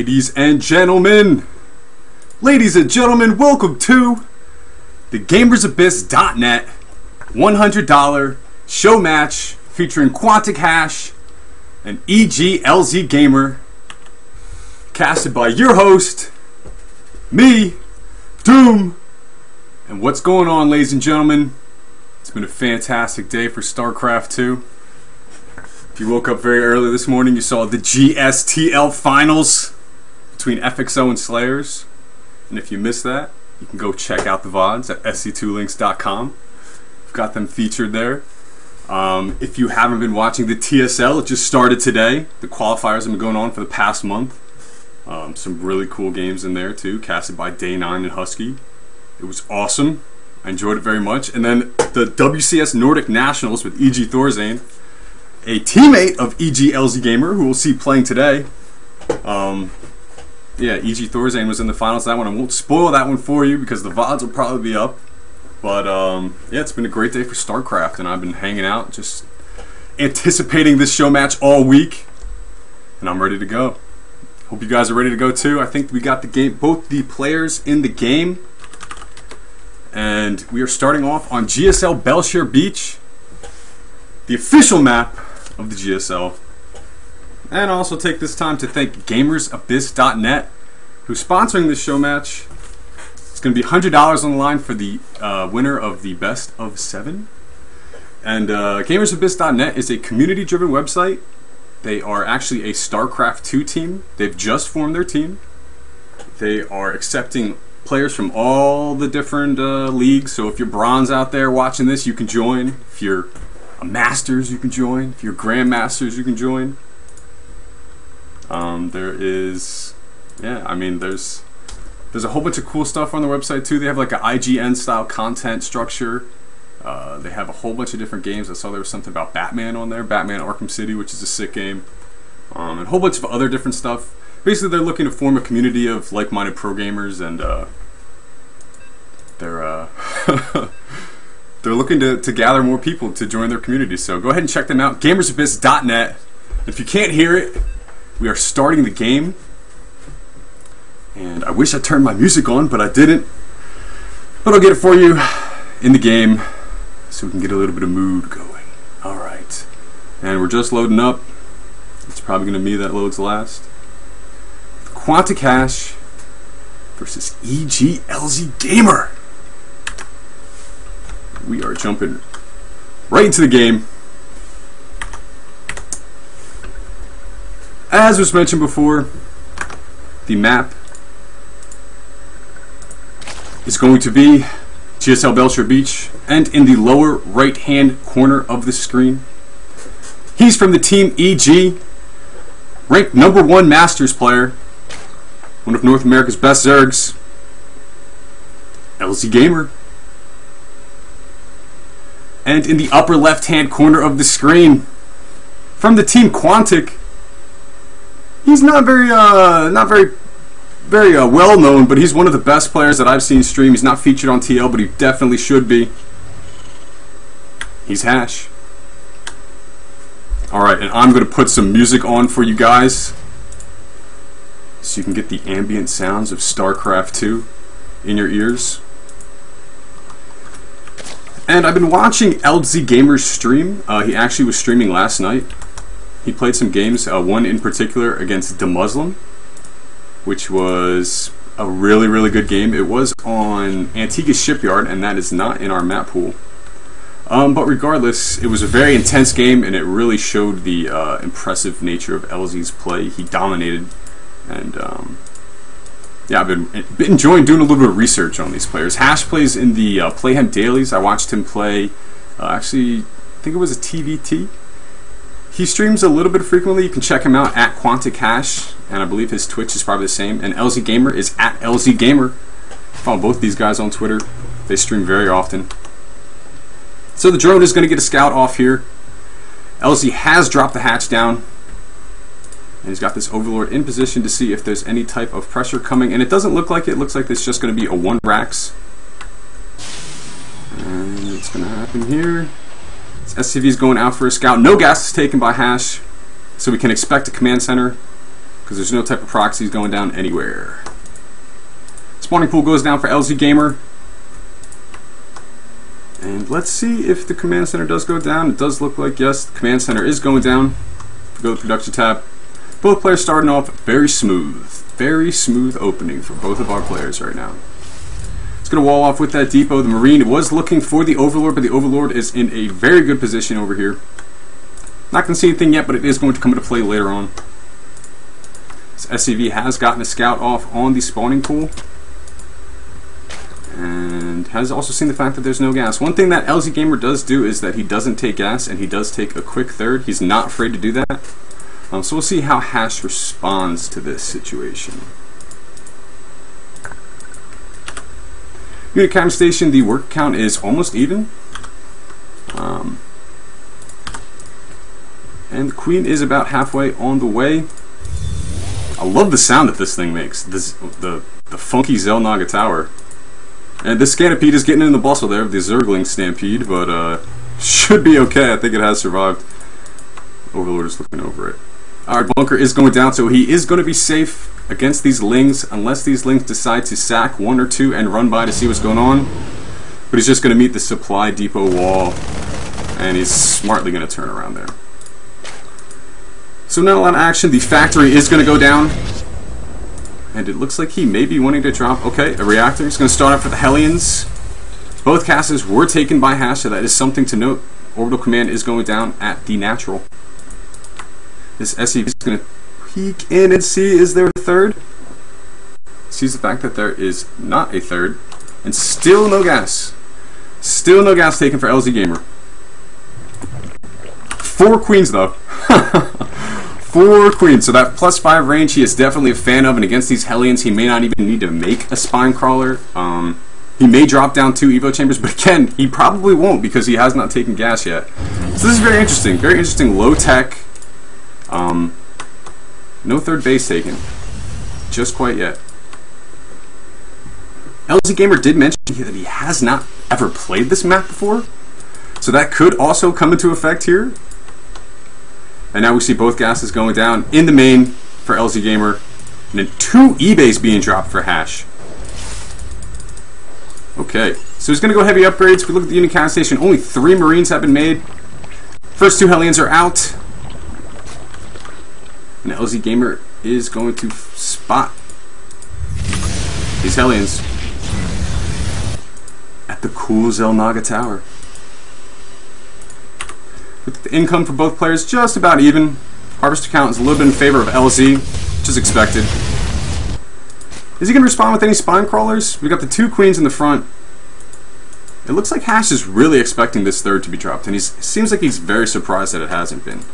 Ladies and gentlemen, welcome to the GamersAbyss.net $100 show match featuring QuanticHasHe and EGLzGaMeR, casted by your host, me, Doom. And what's going on, ladies and gentlemen? It's been a fantastic day for StarCraft 2. If you woke up very early this morning, you saw the GSTL finals between FXO and Slayers. And if you missed that, you can go check out the VODs at sc2links.com. We've got them featured there. If you haven't been watching the TSL, it just started today. The qualifiers have been going on for the past month. Some really cool games in there too, casted by Day9 and Husky. It was awesome. I enjoyed it very much. And then the WCS Nordic Nationals with EGLzGaMeR, a teammate of EGLzGaMeR, who we'll see playing today. Yeah, EGLzGaMER was in the finals of that one. I won't spoil that one for you because the VODs will probably be up. But yeah, it's been a great day for StarCraft, and I've been hanging out, just anticipating this show match all week. And I'm ready to go. Hope you guys are ready to go too. I think we got the game, both the players in the game. And we are starting off on GSL Belshire Beach, the official map of the GSL. And I'll also take this time to thank GamersAbyss.net, who's sponsoring this show match. It's going to be $100 on the line for the winner of the best of 7. And GamersAbyss.net is a community-driven website. They are actually a StarCraft 2 team. They've just formed their team. They are accepting players from all the different leagues. So if you're bronze out there watching this, you can join. If you're a Masters, you can join. If you're Grandmasters, you can join. There is, yeah, I mean, there's a whole bunch of cool stuff on the website too. They have like an IGN style content structure. They have a whole bunch of different games. I saw there was something about Batman on there, Batman Arkham City, which is a sick game, and a whole bunch of other different stuff. Basically, they're looking to form a community of like-minded pro gamers, and they're looking to gather more people to join their community. So go ahead and check them out, GamersAbyss.net. If you can't hear it, we are starting the game, and I wish I turned my music on, but I didn't. But I'll get it for you in the game, so we can get a little bit of mood going. All right, and we're just loading up. It's probably going to be that loads last. QuanticHasHe versus EGLzGaMeR. We are jumping right into the game. As was mentioned before, the map is going to be GSL Belshire Beach, and in the lower right hand corner of the screen, he's from the team EG, ranked #1 Masters player, one of North America's best Zergs, EGLzGaMeR. And in the upper left hand corner of the screen, from the team Quantic, he's not very well known, but he's one of the best players that I've seen stream. He's not featured on TL, but he definitely should be. He's Hash. Alright, and I'm going to put some music on for you guys, so you can get the ambient sounds of StarCraft 2 in your ears. And I've been watching EGLzGaMER's stream. He actually was streaming last night. He played some games, one in particular against The Muslim, which was a really, really good game. It was on Antigua Shipyard, and that is not in our map pool. But regardless, it was a very intense game, and it really showed the impressive nature of EGLz's play. He dominated, and yeah, I've been enjoying doing a little bit of research on these players. Hash plays in the Playhem Dailies. I watched him play, actually, I think it was a TVT. He streams a little bit frequently. You can check him out at QuanticHasHe, and I believe his Twitch is probably the same. And EGLzGaMER is at EGLzGaMER. Follow both these guys on Twitter. They stream very often. So the drone is going to get a scout off here. EGLz has dropped the hatch down, and he's got this Overlord in position to see if there's any type of pressure coming. And it doesn't look like it. It looks like it's just going to be a 1 Rax. And it's going to happen here. SCV is going out for a scout. No gas is taken by Hash, so we can expect a command center. because there's no type of proxies going down anywhere. Spawning pool goes down for EGLzGaMeR. And let's see if the command center does go down. It does look like, yes, the command center is going down. Go to the production tab. Both players starting off very smooth. Very smooth opening for both of our players right now. It's going to wall off with that depot. The Marine was looking for the Overlord, but the Overlord is in a very good position over here. Not going to see anything yet, but it is going to come into play later on. This SCV has gotten a scout off on the spawning pool. And has also seen the fact that there's no gas. One thing that EGLzGaMeR does do is that he doesn't take gas, and he does take a quick third. He's not afraid to do that. So we'll see how Hash responds to this situation. Unit counter station, the work count is almost even. And the Queen is about halfway on the way. I love the sound that this thing makes. The funky Xel'Naga Tower. And this Scanapede is getting in the bustle there of the Zergling Stampede, but should be okay. I think it has survived. Overlord is looking over it. Alright, bunker is going down, so he is going to be safe against these Lings, unless these Lings decide to sack one or two and run by to see what's going on. But he's just going to meet the supply depot wall, and he's smartly going to turn around there. So not a lot of action. The factory is going to go down. And it looks like he may be wanting to drop, okay, a reactor. He's going to start off with the Hellions. Both castles were taken by Hash, so that is something to note. Orbital command is going down at the natural. This SCV is going to peek in and see, is there a third? Sees the fact that there is not a third. And still no gas. Still no gas taken for EGLzGaMeR. 4 queens though. 4 queens, so that +5 range he is definitely a fan of, and against these Hellions he may not even need to make a spine crawler. He may drop down 2 Evo chambers, but again, he probably won't because he has not taken gas yet. So this is very interesting low tech. No third base taken, just quite yet. EGLzGaMeR did mention that he has not ever played this map before, so that could also come into effect here. And now we see both gases going down in the main for EGLzGaMeR, and then 2 E-bays being dropped for Hash. Okay, so he's going to go heavy upgrades. If we look at the unit counter station, only 3 Marines have been made. First 2 Hellions are out. And EGLzGaMeR is going to spot these Hellions at the cool Xel'Naga Tower. With the income for both players just about even. Harvester count is a little bit in favor of LZ, which is expected. Is he going to respond with any spine crawlers? We've got the 2 queens in the front. It looks like Hash is really expecting this third to be dropped, and it seems like he's very surprised that it hasn't been.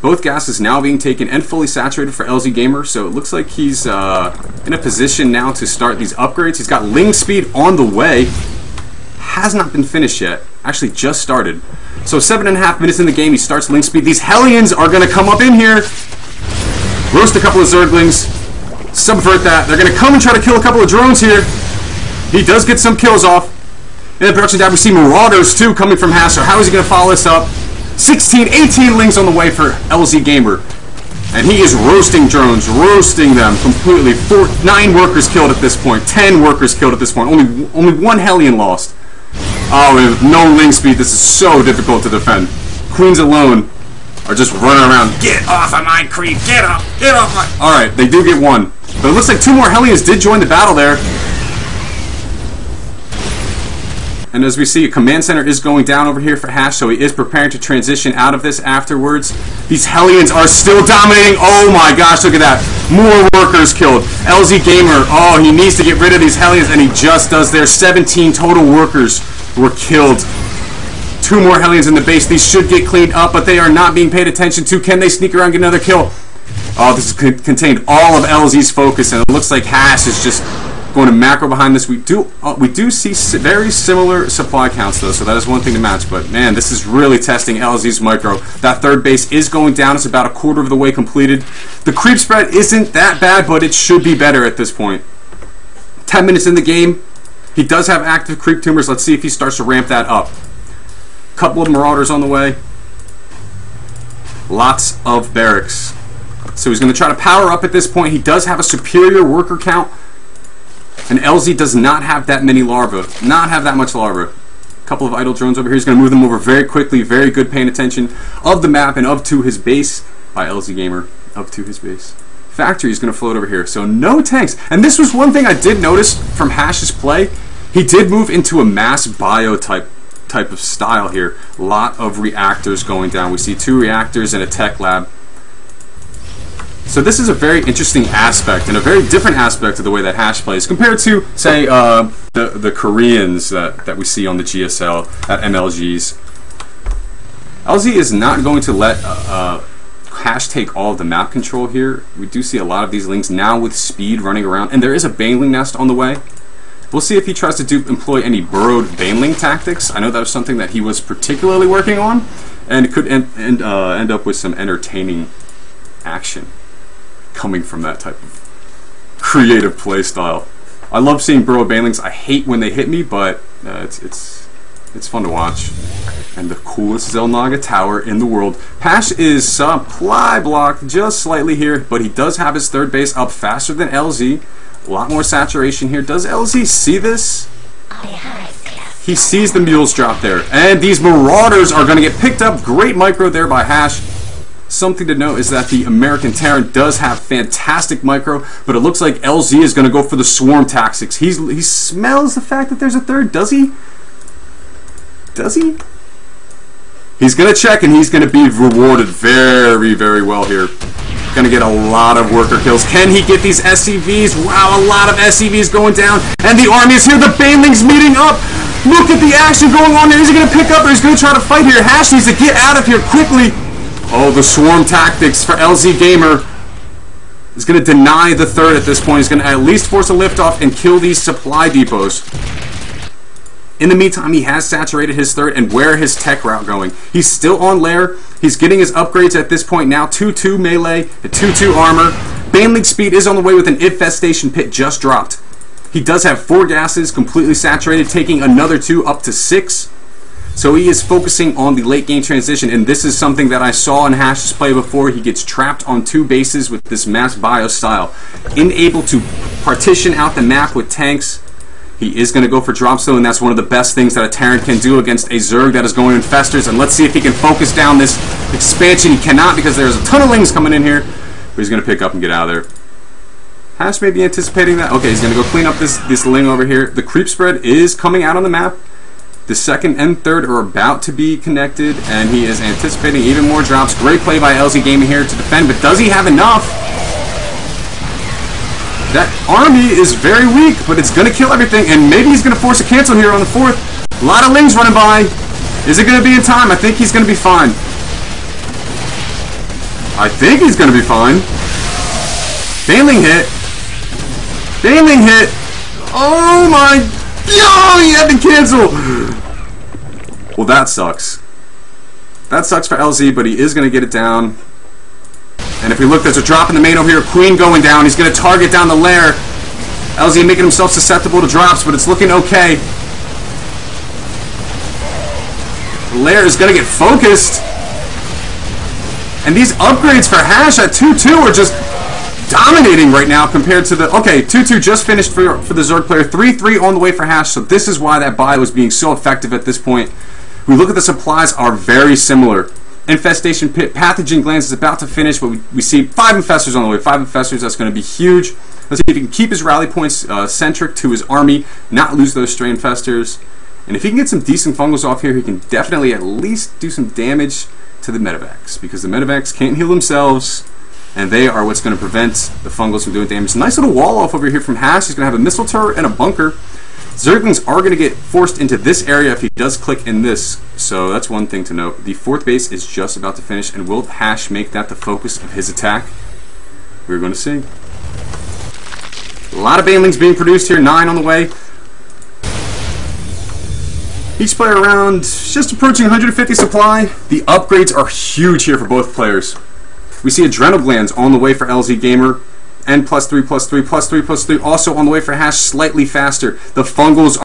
Both gases now being taken and fully saturated for EGLzGaMeR, so it looks like he's in a position now to start these upgrades. He's got Ling speed on the way. Has not been finished yet. Actually just started. So 7.5 minutes in the game, he starts Ling speed. These Hellions are going to come up in here, roast a couple of Zerglings, subvert that. They're going to come and try to kill a couple of drones here. He does get some kills off. In the production tab, we see Marauders too coming from Hash. So how is he going to follow this up? 16, 18 Lings on the way for EGLzGaMeR. And he is roasting drones, roasting them completely. 9 workers killed at this point, 10 workers killed at this point. Only 1 Hellion lost. Oh, with no Ling speed, this is so difficult to defend. Queens alone are just running around. Get off of my creep, get off my... Alright, they do get 1. But it looks like 2 more Hellions did join the battle there. And as we see, a command center is going down over here for Hash, so he is preparing to transition out of this afterwards. These Hellions are still dominating. Oh my gosh, look at that. More workers killed. EGLzGaMeR, oh, he needs to get rid of these Hellions, and he just does there. 17 total workers were killed. 2 more Hellions in the base. These should get cleaned up, but they are not being paid attention to. Can they sneak around and get another kill? Oh, this contained all of LZ's focus, and it looks like Hash is just going to macro behind this. We do see very similar supply counts though, so that is one thing to match. But man, this is really testing LZ's micro. That third base is going down. It's about a quarter of the way completed. The creep spread isn't that bad, but it should be better at this point. 10 minutes in the game. He does have active creep tumors. Let's see if he starts to ramp that up. Couple of Marauders on the way. Lots of barracks. So he's going to try to power up at this point. He does have a superior worker count. And LZ does not have that many larvae. Not have that much larvae. A couple of idle drones over here. He's going to move them over very quickly. Very good paying attention of the map and up to his base by EGLzGaMeR. Up to his base. Factory is going to float over here. So no tanks. And this was one thing I did notice from Hashe's play. He did move into a mass bio type of style here. A lot of reactors going down. We see 2 reactors in a tech lab. So this is a very interesting aspect and a very different aspect of the way that Hashe plays compared to, say, the Koreans that we see on the GSL at MLGs. LZ is not going to let Hashe take all of the map control here. We do see a lot of these lings now with speed running around, and there is a baneling nest on the way. We'll see if he tries to employ any burrowed baneling tactics. I know that was something that he was particularly working on, and it could end up with some entertaining action coming from that type of creative play style. I love seeing burrowed banelings. I hate when they hit me, but it's fun to watch. And the coolest Xel'Naga tower in the world. Hashe is supply blocked just slightly here, but he does have his third base up faster than LZ. A lot more saturation here. Does LZ see this? He sees the mules drop there. And these marauders are going to get picked up. Great micro there by Hashe. Something to note is that the American Terran does have fantastic micro, but it looks like LZ is going to go for the swarm tactics. He smells the fact that there's a third. Does he? Does he? He's going to check, and he's going to be rewarded very, very well here. Going to get a lot of worker kills. Can he get these SCVs? Wow, a lot of SCVs going down, and the army is here. The banelings meeting up. Look at the action going on there. Is he going to pick up, or he's going to try to fight here? Hashe needs to get out of here quickly. Oh, the swarm tactics for EGLzGaMeR is going to deny the third at this point. He's going to at least force a liftoff and kill these supply depots. In the meantime, he has saturated his third, and where his tech route going? He's still on lair. He's getting his upgrades at this point now. 2-2 melee, a 2-2 armor. Baneling speed is on the way with an infestation pit just dropped. He does have 4 gases completely saturated, taking another 2 up to 6. So he is focusing on the late game transition, and this is something that I saw in Hashe's play before. He gets trapped on 2 bases with this mass bio style. Unable to partition out the map with tanks. He is going to go for drops though, and that's one of the best things that a Terran can do against a Zerg that is going in Festers. And let's see if he can focus down this expansion. He cannot, because there's a ton of lings coming in here. But he's going to pick up and get out of there. Hashe may be anticipating that. Okay, he's going to go clean up this ling over here. The creep spread is coming out on the map. The second and third are about to be connected, and he is anticipating even more drops. Great play by EGLzGaMeR here to defend, but does he have enough? That army is very weak, but it's going to kill everything, and maybe he's going to force a cancel here on the 4th. A lot of lings running by. Is it going to be in time? I think he's going to be fine. I think he's going to be fine. Baneling hit. Baneling hit. Oh my... Yo, he had to cancel! Well, that sucks. That sucks for LZ, but he is going to get it down. And if we look, there's a drop in the main over here. Queen going down. He's going to target down the lair. LZ making himself susceptible to drops, but it's looking okay. The lair is going to get focused. And these upgrades for Hashe at 2-2 are just dominating right now compared to the... Okay, 2-2 just finished for the Zerg player. 3-3 on the way for Hashe, so this is why that buy was being so effective at this point. We look at the supplies are very similar. Infestation pit, pathogen glands is about to finish, but we see 5 infestors on the way. 5 infestors, that's going to be huge. Let's see if he can keep his rally points centric to his army, not lose those stray infestors. And if he can get some decent fungals off here, he can definitely at least do some damage to the medevacs, because the medevacs can't heal themselves, and they are what's going to prevent the fungals from doing damage. Nice little wall off over here from Hashe. He's going to have a missile turret and a bunker. Zerglings are going to get forced into this area if he does click in this, so that's one thing to note. The 4th base is just about to finish, and will Hashe make that the focus of his attack? We're going to see. A lot of banelings being produced here, 9 on the way. Each player around just approaching 150 supply. The upgrades are huge here for both players. We see adrenal glands on the way for EGLzGaMeR. And +3, +3, +3, +3 also on the way for Hashe, slightly faster. The fungals